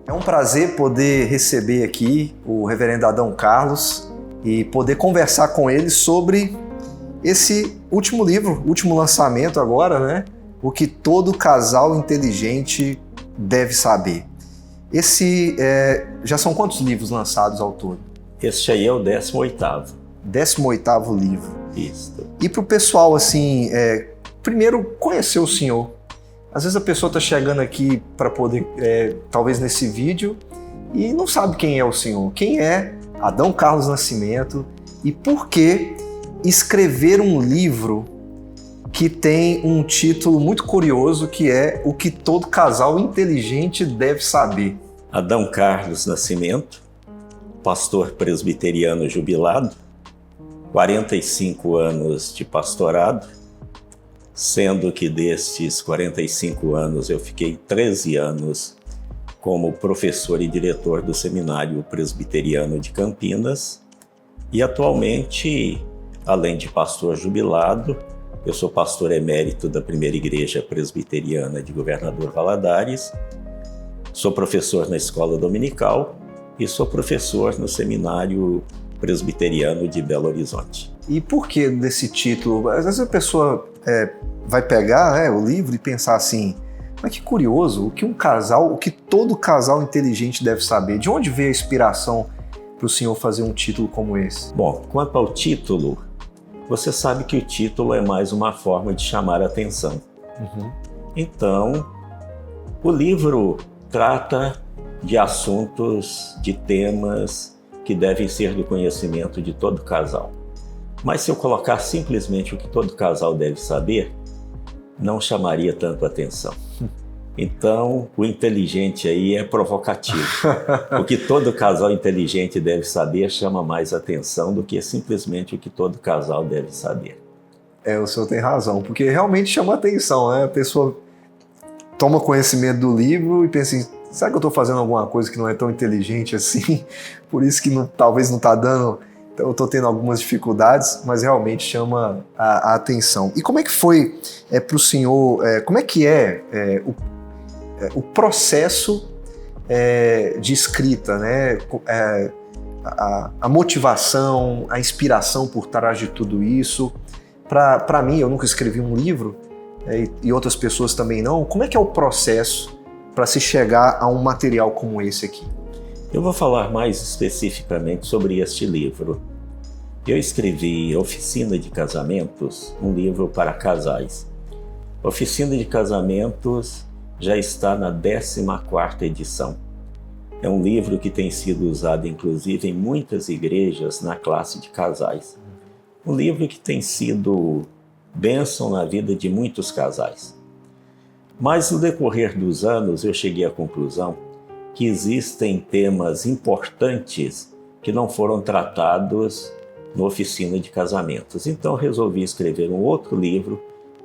É um prazer poder receber aqui o reverendo Adão Carlos e poder conversar com ele sobre esse último livro, último lançamento agora, né? O que todo casal inteligente deve saber. Já são quantos livros lançados ao todo? Este aí é o 18º. 18º livro. Isso. E para o pessoal, assim, primeiro conhecer o senhor. Às vezes a pessoa está chegando aqui para poder, talvez nesse vídeo, e não sabe quem é o senhor. Quem é Adão Carlos Nascimento e por que escrever um livro que tem um título muito curioso, que é O que todo casal inteligente deve saber. Adão Carlos Nascimento, pastor presbiteriano jubilado, 45 anos de pastorado, sendo que destes 45 anos eu fiquei 13 anos como professor e diretor do Seminário Presbiteriano de Campinas e atualmente, além de pastor jubilado, eu sou pastor emérito da Primeira Igreja Presbiteriana de Governador Valadares, sou professor na Escola Dominical e sou professor no Seminário Presbiteriano de Belo Horizonte. E por que desse título? Às vezes a pessoa vai pegar o livro e pensar assim, mas que curioso, o que todo casal inteligente deve saber. De onde veio a inspiração para o senhor fazer um título como esse? Bom, quanto ao título, você sabe que o título é mais uma forma de chamar a atenção. Uhum. Então, o livro trata de assuntos, de temas que devem ser do conhecimento de todo casal. Mas se eu colocar simplesmente o que todo casal deve saber, não chamaria tanto atenção. Então, o inteligente aí é provocativo. O que todo casal inteligente deve saber chama mais atenção do que simplesmente o que todo casal deve saber. O senhor tem razão, porque realmente chama atenção, né? A pessoa toma conhecimento do livro e pensa assim, será que eu estou fazendo alguma coisa que não é tão inteligente assim? Por isso que talvez não está dando... Eu estou tendo algumas dificuldades, mas realmente chama a atenção. E como é que foi para o senhor, como é que o processo de escrita, né? A motivação, a inspiração por trás de tudo isso? Para mim, eu nunca escrevi um livro, e outras pessoas também não. Como é que é o processo para se chegar a um material como esse aqui? Eu vou falar mais especificamente sobre este livro. Eu escrevi Oficina de Casamentos, um livro para casais. Oficina de Casamentos já está na 14ª edição. É um livro que tem sido usado, inclusive, em muitas igrejas na classe de casais. Um livro que tem sido bênção na vida de muitos casais. Mas, no decorrer dos anos, eu cheguei à conclusão que existem temas importantes que não foram tratados na Oficina de Casamentos. Então resolvi escrever um outro livro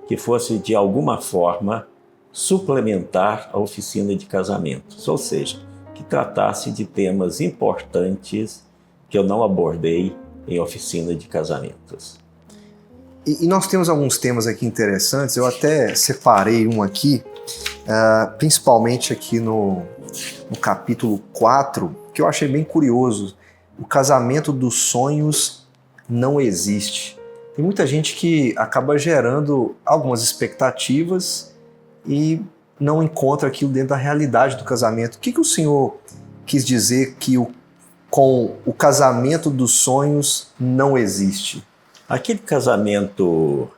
que fosse de alguma forma suplementar a Oficina de Casamentos, ou seja, que tratasse de temas importantes que eu não abordei em Oficina de Casamentos. E nós temos alguns temas aqui interessantes, eu até separei um aqui, principalmente aqui no capítulo 4, que eu achei bem curioso. O casamento dos sonhos não existe. Tem muita gente que acaba gerando algumas expectativas e não encontra aquilo dentro da realidade do casamento. O que o senhor quis dizer que com o casamento dos sonhos não existe? Aquele casamento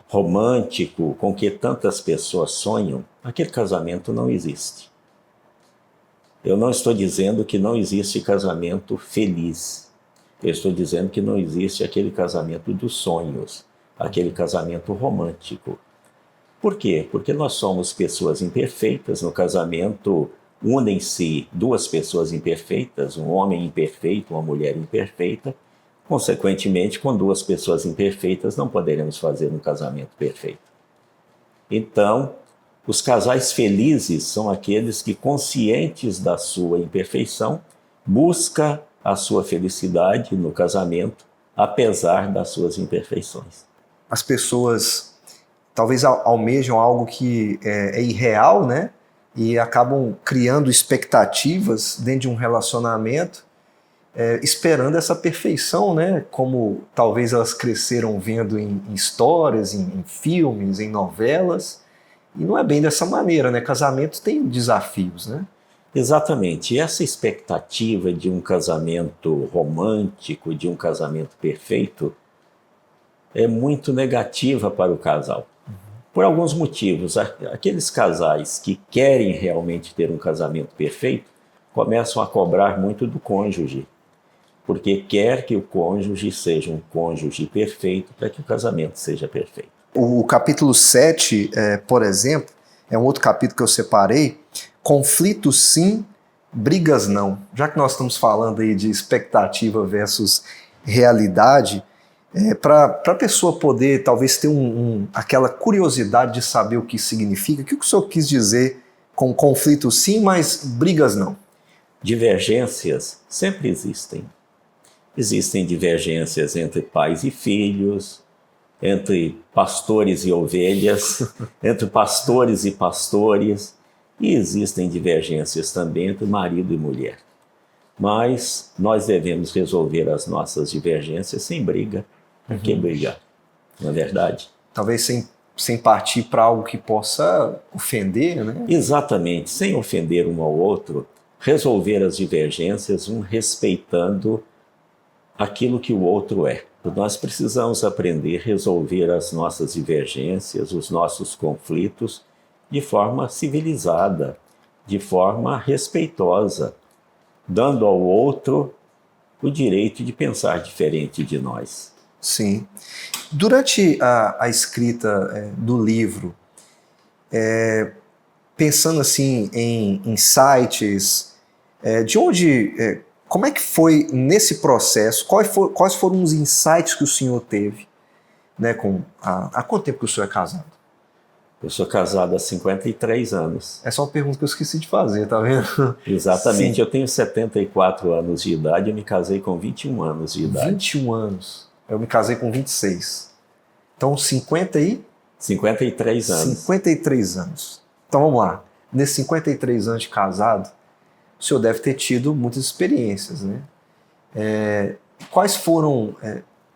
romântico com que tantas pessoas sonham, aquele casamento não existe. Eu não estou dizendo que não existe casamento feliz. Eu estou dizendo que não existe aquele casamento dos sonhos, aquele casamento romântico. Por quê? Porque nós somos pessoas imperfeitas. No casamento unem-se duas pessoas imperfeitas, um homem imperfeito, uma mulher imperfeita. Consequentemente, com duas pessoas imperfeitas, não poderemos fazer um casamento perfeito. Então, os casais felizes são aqueles que, conscientes da sua imperfeição, buscam a sua felicidade no casamento, apesar das suas imperfeições. As pessoas talvez almejam algo que é irreal, né? e acabam criando expectativas dentro de um relacionamento, esperando essa perfeição, né? Como talvez elas cresceram vendo em histórias, em filmes, em novelas, e não é bem dessa maneira, né? Casamento tem desafios, né? Exatamente. E essa expectativa de um casamento romântico, de um casamento perfeito, é muito negativa para o casal. Por alguns motivos. Aqueles casais que querem realmente ter um casamento perfeito começam a cobrar muito do cônjuge, porque quer que o cônjuge seja um cônjuge perfeito para que o casamento seja perfeito. O capítulo 7, por exemplo, é um outro capítulo que eu separei. Conflitos sim, brigas não. Já que nós estamos falando aí de expectativa versus realidade, para a pessoa poder talvez ter aquela curiosidade de saber o que significa, o que o senhor quis dizer com conflitos sim, mas brigas não? Divergências sempre existem. Existem divergências entre pais e filhos, entre pastores e ovelhas, entre pastores e pastores, e existem divergências também entre marido e mulher. Mas nós devemos resolver as nossas divergências sem briga. Por que brigar? Não é verdade? Talvez sem partir para algo que possa ofender, né? Exatamente, sem ofender um ao outro, resolver as divergências, respeitando aquilo que o outro é. Nós precisamos aprender a resolver as nossas divergências, os nossos conflitos, de forma civilizada, de forma respeitosa, dando ao outro o direito de pensar diferente de nós. Sim. Durante a escrita do livro, pensando assim em insights, de onde, como é que foi nesse processo, quais foram os insights que o senhor teve, né, há quanto tempo que o senhor é casado? Eu sou casado há 53 anos. É só uma pergunta que eu esqueci de fazer, tá vendo? Exatamente. Sim. Eu tenho 74 anos de idade, eu me casei com 21 anos de idade. 21 anos. Eu me casei com 26. Então, 53 anos. 53 anos. Então, vamos lá. Nesses 53 anos de casado, o senhor deve ter tido muitas experiências, né? Quais foram,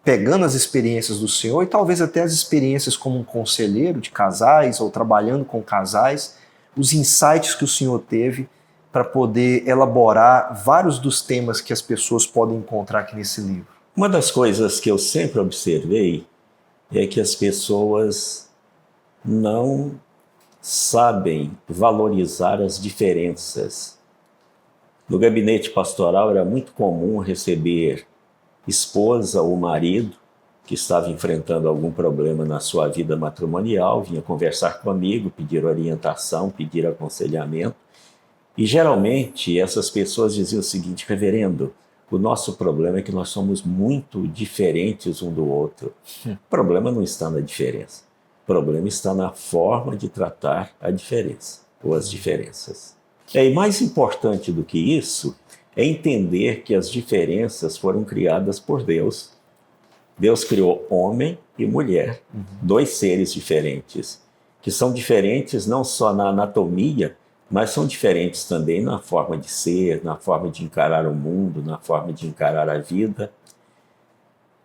pegando as experiências do senhor e talvez até as experiências como um conselheiro de casais ou trabalhando com casais, os insights que o senhor teve para poder elaborar vários dos temas que as pessoas podem encontrar aqui nesse livro? Uma das coisas que eu sempre observei é que as pessoas não sabem valorizar as diferenças. No gabinete pastoral era muito comum receber esposa ou marido que estava enfrentando algum problema na sua vida matrimonial, vinha conversar comigo, pedir orientação, pedir aconselhamento. E geralmente essas pessoas diziam o seguinte: reverendo, o nosso problema é que nós somos muito diferentes um do outro. O problema não está na diferença. O problema está na forma de tratar a diferença, ou as diferenças. E mais importante do que isso é entender que as diferenças foram criadas por Deus. Deus criou homem e mulher, dois seres diferentes, que são diferentes não só na anatomia, mas são diferentes também na forma de ser, na forma de encarar o mundo, na forma de encarar a vida.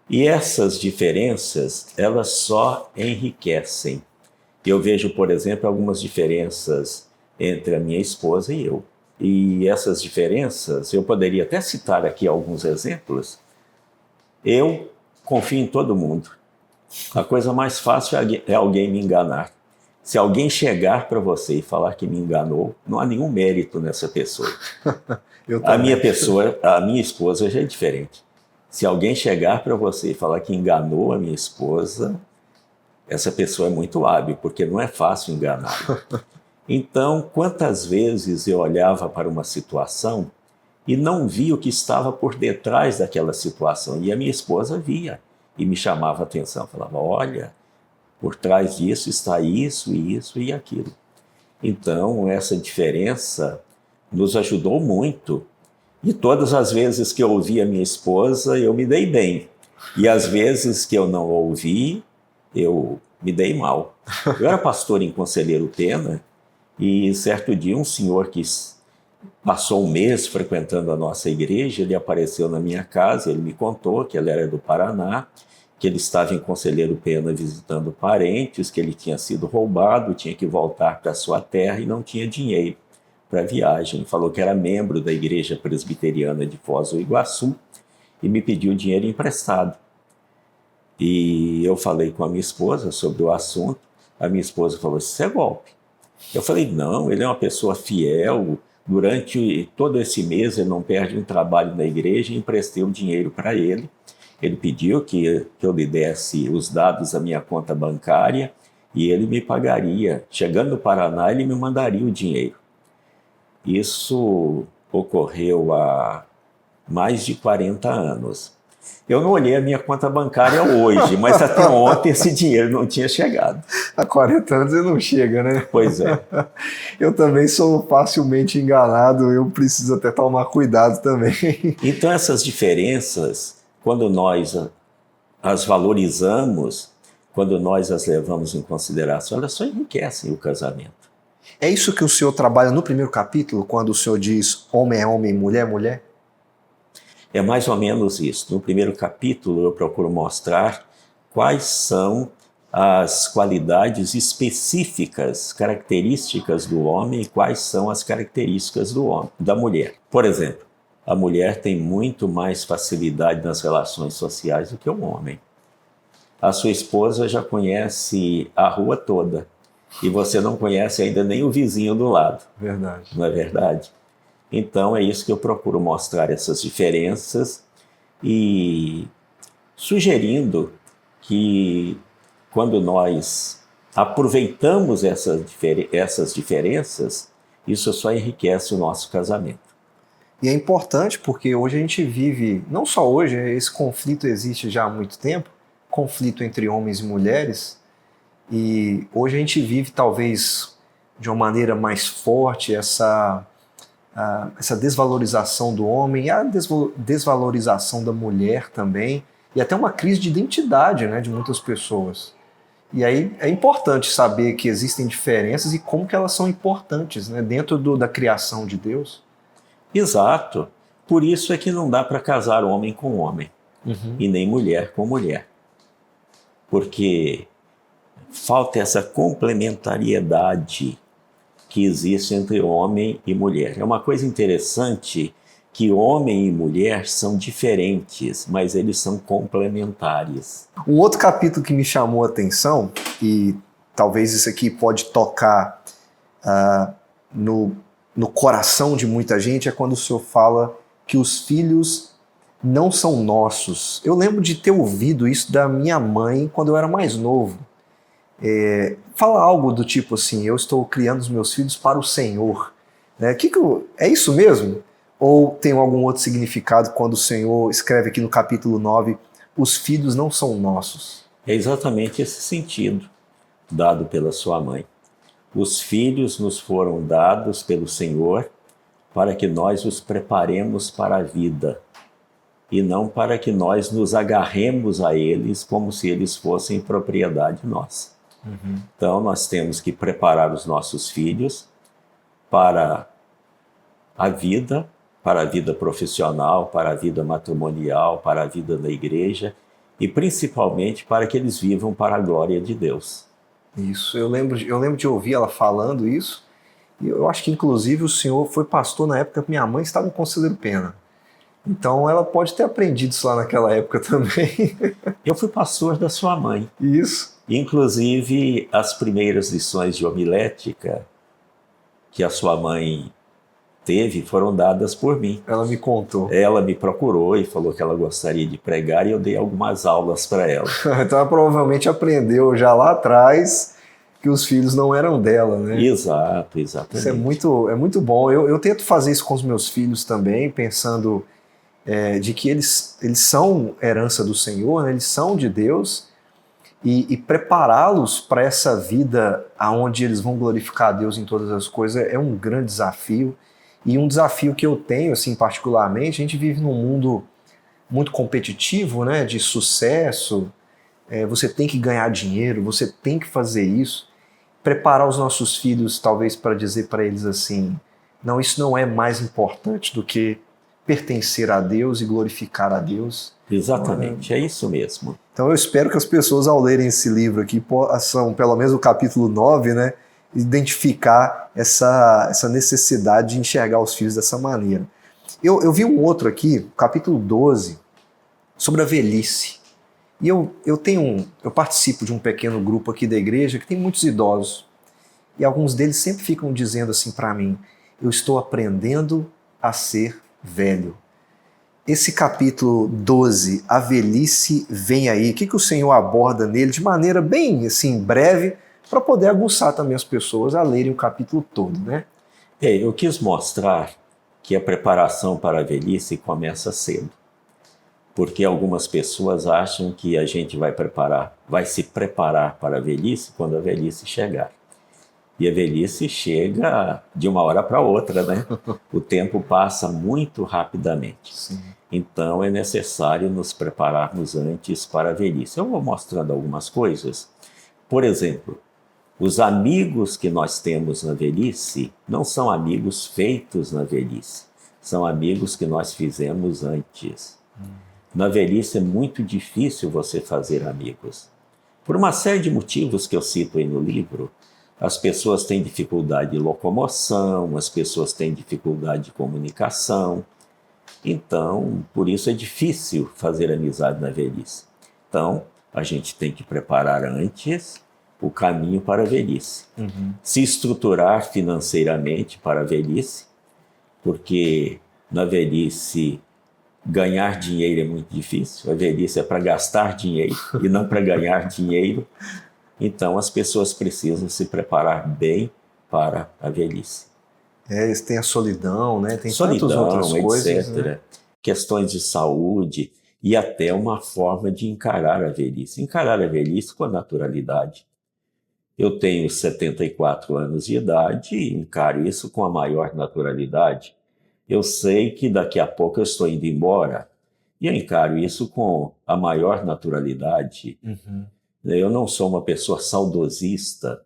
E essas diferenças, elas só enriquecem. Eu vejo, por exemplo, algumas diferenças entre a minha esposa e eu. E essas diferenças, eu poderia até citar aqui alguns exemplos. Eu confio em todo mundo. A coisa mais fácil é alguém me enganar. Se alguém chegar para você e falar que me enganou, não há nenhum mérito nessa pessoa. A minha esposa já é diferente. Se alguém chegar para você e falar que enganou a minha esposa, essa pessoa é muito hábil, porque não é fácil enganar. Então, quantas vezes eu olhava para uma situação e não via o que estava por detrás daquela situação, e a minha esposa via e me chamava a atenção, falava: olha, por trás disso está isso, isso e aquilo. Então, essa diferença nos ajudou muito. E todas as vezes que eu ouvi a minha esposa, eu me dei bem. E às vezes que eu não ouvi, eu me dei mal. Eu era pastor em Conselheiro Pena, E certo dia um senhor que passou um mês frequentando a nossa igreja, ele apareceu na minha casa, ele me contou que ele era do Paraná, que ele estava em Conselheiro Pena visitando parentes, que ele tinha sido roubado, tinha que voltar para sua terra e não tinha dinheiro para a viagem. Falou que era membro da Igreja Presbiteriana de Foz do Iguaçu e me pediu dinheiro emprestado. E eu falei com a minha esposa sobre o assunto. A minha esposa falou: isso é golpe. Eu falei: não, ele é uma pessoa fiel. Durante todo esse mês ele não perde um trabalho na igreja. Emprestei o dinheiro para ele. Ele pediu que eu lhe desse os dados da minha conta bancária e ele me pagaria. Chegando no Paraná, ele me mandaria o dinheiro. Isso ocorreu há mais de 40 anos. Eu não olhei a minha conta bancária hoje, mas até ontem esse dinheiro não tinha chegado. Há 40 anos ele não chega, né? Pois é. Eu também sou facilmente enganado, eu preciso até tomar cuidado também. Então essas diferenças, quando nós as valorizamos, quando nós as levamos em consideração, elas só enriquecem o casamento. É isso que o senhor trabalha no primeiro capítulo, quando o senhor diz homem é homem, mulher é mulher? É mais ou menos isso. No primeiro capítulo eu procuro mostrar quais são as qualidades específicas, características do homem e quais são as características da mulher. Por exemplo, a mulher tem muito mais facilidade nas relações sociais do que o homem. A sua esposa já conhece a rua toda e você não conhece ainda nem o vizinho do lado. Verdade. Não é verdade? Então é isso que eu procuro mostrar, essas diferenças, e sugerindo que quando nós aproveitamos essas diferenças, isso só enriquece o nosso casamento. E é importante porque hoje a gente vive, não só hoje, esse conflito existe já há muito tempo, conflito entre homens e mulheres, e hoje a gente vive talvez de uma maneira mais forte essa desvalorização do homem e a desvalorização da mulher também, e até uma crise de identidade, né, de muitas pessoas. E aí é importante saber que existem diferenças e como que elas são importantes, né, dentro da criação de Deus. Exato. Por isso é que não dá para casar homem com homem, e nem mulher com mulher. Porque falta essa complementariedade que existe entre homem e mulher. É uma coisa interessante que homem e mulher são diferentes, mas eles são complementares. Um outro capítulo que me chamou a atenção, e talvez isso aqui pode tocar no coração de muita gente, é quando o senhor fala que os filhos não são nossos. Eu lembro de ter ouvido isso da minha mãe quando eu era mais novo. Fala algo do tipo assim: eu estou criando os meus filhos para o Senhor. Né? É isso mesmo? Ou tem algum outro significado quando o Senhor escreve aqui no capítulo 9, os filhos não são nossos? É exatamente esse sentido dado pela sua mãe. Os filhos nos foram dados pelo Senhor para que nós os preparemos para a vida e não para que nós nos agarremos a eles como se eles fossem propriedade nossa. Então nós temos que preparar os nossos filhos para a vida profissional, para a vida matrimonial, para a vida da igreja e principalmente para que eles vivam para a glória de Deus. Isso, eu lembro de ouvir ela falando isso, e eu acho que inclusive o senhor foi pastor na época que minha mãe estava em Conselheiro Pena. Então ela pode ter aprendido isso lá naquela época também. Eu fui pastor da sua mãe. Isso. Inclusive, as primeiras lições de homilética que a sua mãe teve foram dadas por mim. Ela me contou. Ela me procurou e falou que ela gostaria de pregar e eu dei algumas aulas para ela. Então ela provavelmente aprendeu já lá atrás que os filhos não eram dela, né? Exato, exatamente. Isso é muito bom. Eu tento fazer isso com os meus filhos também, pensando de que eles são herança do Senhor, né? Eles são de Deus, e prepará-los para essa vida onde eles vão glorificar a Deus em todas as coisas é um grande desafio. E um desafio que eu tenho, assim, particularmente, a gente vive num mundo muito competitivo, né, de sucesso, você tem que ganhar dinheiro, você tem que fazer isso. preparar os nossos filhos, talvez, para dizer para eles assim: não, isso não é mais importante do que pertencer a Deus e glorificar a Deus. Exatamente, é isso mesmo. Então eu espero que as pessoas, ao lerem esse livro aqui, possam, pelo menos o capítulo 9, né, identificar essa necessidade de enxergar os filhos dessa maneira. Eu vi um outro aqui, capítulo 12, sobre a velhice. E eu participo de um pequeno grupo aqui da igreja que tem muitos idosos. E alguns deles sempre ficam dizendo assim para mim: eu estou aprendendo a ser velho. Esse capítulo 12, a velhice vem aí. O que o Senhor aborda nele de maneira bem assim, breve, para poder aguçar também as pessoas a lerem o capítulo todo, né? Eu quis mostrar que a preparação para a velhice começa cedo. Porque algumas pessoas acham que a gente vai se preparar para a velhice quando a velhice chegar. E a velhice chega de uma hora para outra, né? O tempo passa muito rapidamente. Sim. Então é necessário nos prepararmos antes para a velhice. Eu vou mostrando algumas coisas. Por exemplo, os amigos que nós temos na velhice não são amigos feitos na velhice. São amigos que nós fizemos antes. Na velhice é muito difícil você fazer amigos. Por uma série de motivos que eu cito aí no livro. As pessoas têm dificuldade de locomoção, as pessoas têm dificuldade de comunicação. Então, por isso é difícil fazer amizade na velhice. Então, a gente tem que preparar antes o caminho para a velhice. Se estruturar financeiramente para a velhice, porque na velhice ganhar dinheiro é muito difícil. A velhice é para gastar dinheiro e não para ganhar dinheiro. Então, as pessoas precisam se preparar bem para a velhice. Tem a solidão, né? Tem Solidão, tantas outras coisas, etc. né? Questões de saúde e até uma forma de encarar a velhice. Encarar a velhice com a naturalidade. Eu tenho 74 anos de idade e encaro isso com a maior naturalidade. Eu sei que daqui a pouco eu estou indo embora e eu encaro isso com a maior naturalidade. Eu não sou uma pessoa saudosista,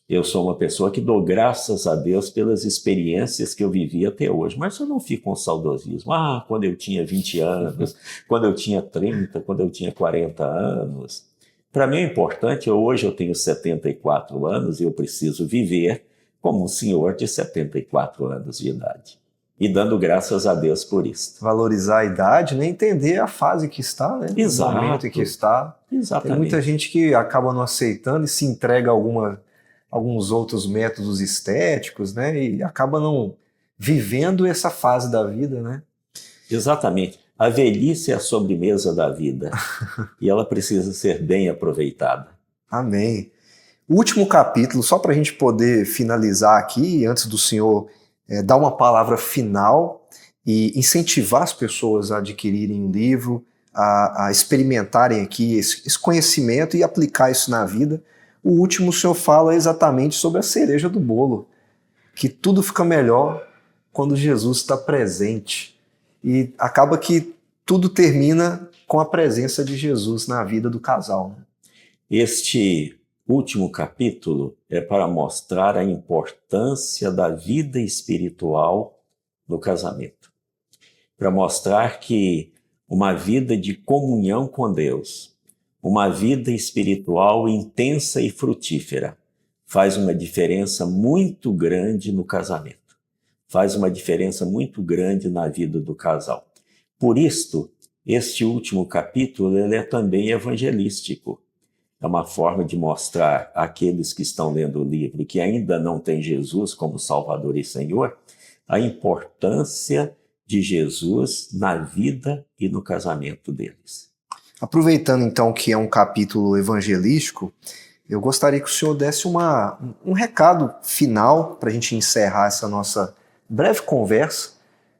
eu sou uma pessoa que dou graças a Deus pelas experiências que eu vivi até hoje, mas eu não fico com saudosismo. Quando eu tinha 20 anos, quando eu tinha 30, quando eu tinha 40 anos. Para mim é importante, hoje eu tenho 74 anos e eu preciso viver como um senhor de 74 anos de idade. E dando graças a Deus por isso. Valorizar a idade, né? Entender a fase que está, né? Exato. O momento em que está. Exatamente. Tem muita gente que acaba não aceitando e se entrega a alguns outros métodos estéticos, né? E acaba não vivendo essa fase da vida, né? Exatamente. A velhice é a sobremesa da vida e ela precisa ser bem aproveitada. Amém. O último capítulo, só para a gente poder finalizar aqui, antes do Senhor dar uma palavra final e incentivar as pessoas a adquirirem o livro, a experimentarem aqui esse conhecimento e aplicar isso na vida. O último, o Senhor fala exatamente sobre a cereja do bolo, que tudo fica melhor quando Jesus está presente. E acaba que tudo termina com a presença de Jesus na vida do casal, né? Este último capítulo é para mostrar a importância da vida espiritual no casamento. Para mostrar que uma vida de comunhão com Deus, uma vida espiritual intensa e frutífera, faz uma diferença muito grande no casamento. Faz uma diferença muito grande na vida do casal. Por isto, este último capítulo ele é também evangelístico. É uma forma de mostrar àqueles que estão lendo o livro que ainda não têm Jesus como Salvador e Senhor, a importância de Jesus na vida e no casamento deles. Aproveitando então que é um capítulo evangelístico, eu gostaria que o senhor desse um recado final para a gente encerrar essa nossa breve conversa.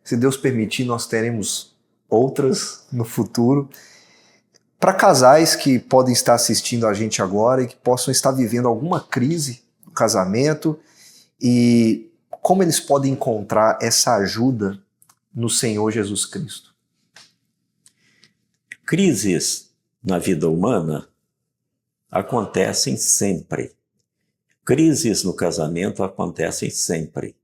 Se Deus permitir, nós teremos outras no futuro. Para casais que podem estar assistindo a gente agora e que possam estar vivendo alguma crise no casamento e como eles podem encontrar essa ajuda no Senhor Jesus Cristo. Crises na vida humana acontecem sempre. Crises no casamento acontecem sempre.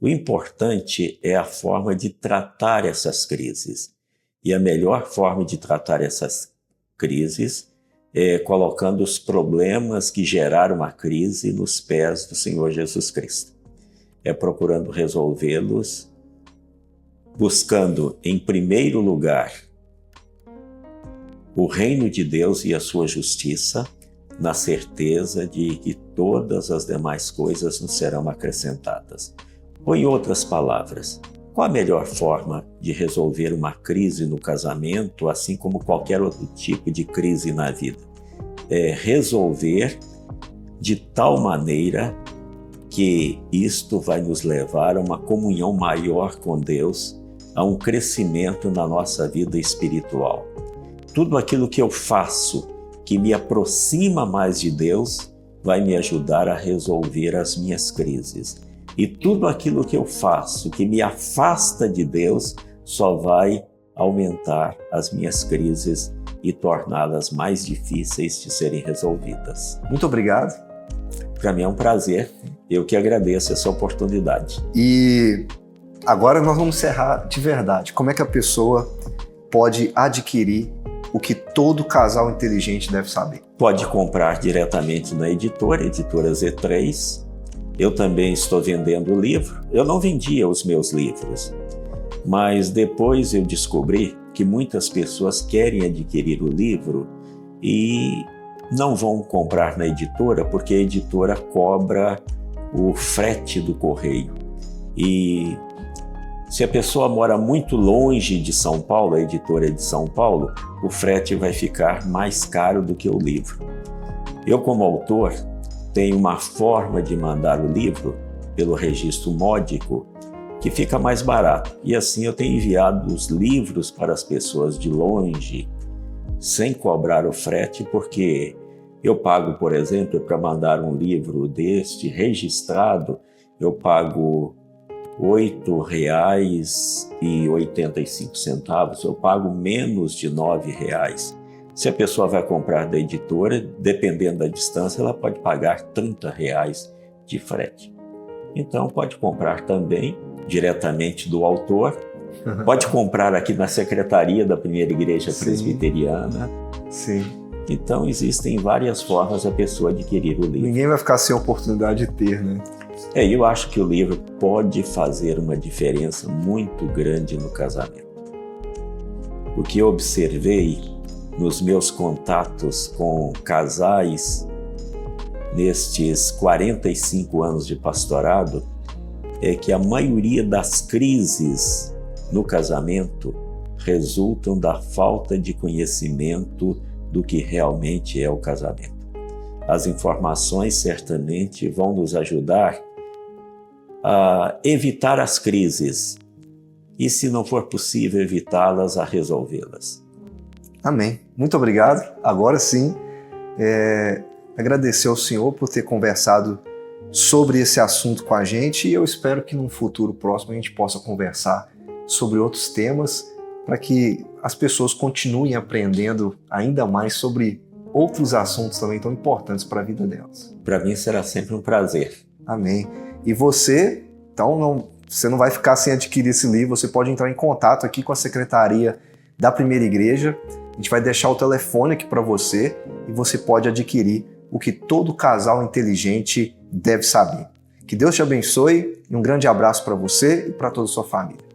O importante é a forma de tratar essas crises. E a melhor forma de tratar essas crises é colocando os problemas que geraram a crise nos pés do Senhor Jesus Cristo. É procurando resolvê-los, buscando, em primeiro lugar, o reino de Deus e a sua justiça, na certeza de que todas as demais coisas nos serão acrescentadas. Ou, em outras palavras, qual a melhor forma de resolver uma crise no casamento, assim como qualquer outro tipo de crise na vida? É resolver de tal maneira que isto vai nos levar a uma comunhão maior com Deus, a um crescimento na nossa vida espiritual. Tudo aquilo que eu faço que me aproxima mais de Deus vai me ajudar a resolver as minhas crises. E tudo aquilo que eu faço que me afasta de Deus só vai aumentar as minhas crises e torná-las mais difíceis de serem resolvidas. Muito obrigado. Para mim é um prazer, eu que agradeço essa oportunidade. E agora nós vamos encerrar de verdade. Como é que a pessoa pode adquirir o que todo casal inteligente deve saber? Pode comprar diretamente na editora Z3. Eu também estou vendendo o livro. Eu não vendia os meus livros, mas depois eu descobri que muitas pessoas querem adquirir o livro e não vão comprar na editora porque a editora cobra o frete do correio. E se a pessoa mora muito longe de São Paulo, a editora é de São Paulo, o frete vai ficar mais caro do que o livro. Eu, como autor, tenho uma forma de mandar o livro pelo registro módico que fica mais barato. E assim eu tenho enviado os livros para as pessoas de longe, sem cobrar o frete, porque eu pago, por exemplo, para mandar um livro deste registrado, eu pago R$ 8,85, eu pago menos de R$ 9,00. Se a pessoa vai comprar da editora, dependendo da distância, ela pode pagar R$ 30,00 de frete. Então pode comprar também diretamente do autor, pode comprar aqui na Secretaria da Primeira Igreja Presbiteriana. Sim. Então existem várias formas a pessoa adquirir o livro. Ninguém vai ficar sem a oportunidade de ter, né? Eu acho que o livro pode fazer uma diferença muito grande no casamento. O que eu observei nos meus contatos com casais nestes 45 anos de pastorado é que a maioria das crises no casamento resultam da falta de conhecimento do que realmente é o casamento. As informações certamente vão nos ajudar a evitar as crises e, se não for possível evitá-las, a resolvê-las. Amém. Muito obrigado. Agora sim, agradecer ao senhor por ter conversado sobre esse assunto com a gente e eu espero que num futuro próximo a gente possa conversar sobre outros temas para que as pessoas continuem aprendendo ainda mais sobre outros assuntos também tão importantes para a vida delas. Para mim será sempre um prazer. Amém. E você, então, você não vai ficar sem adquirir esse livro, você pode entrar em contato aqui com a Secretaria da Primeira Igreja. A gente vai deixar o telefone aqui para você e você pode adquirir o que todo casal inteligente deve saber. Que Deus te abençoe e um grande abraço para você e para toda a sua família.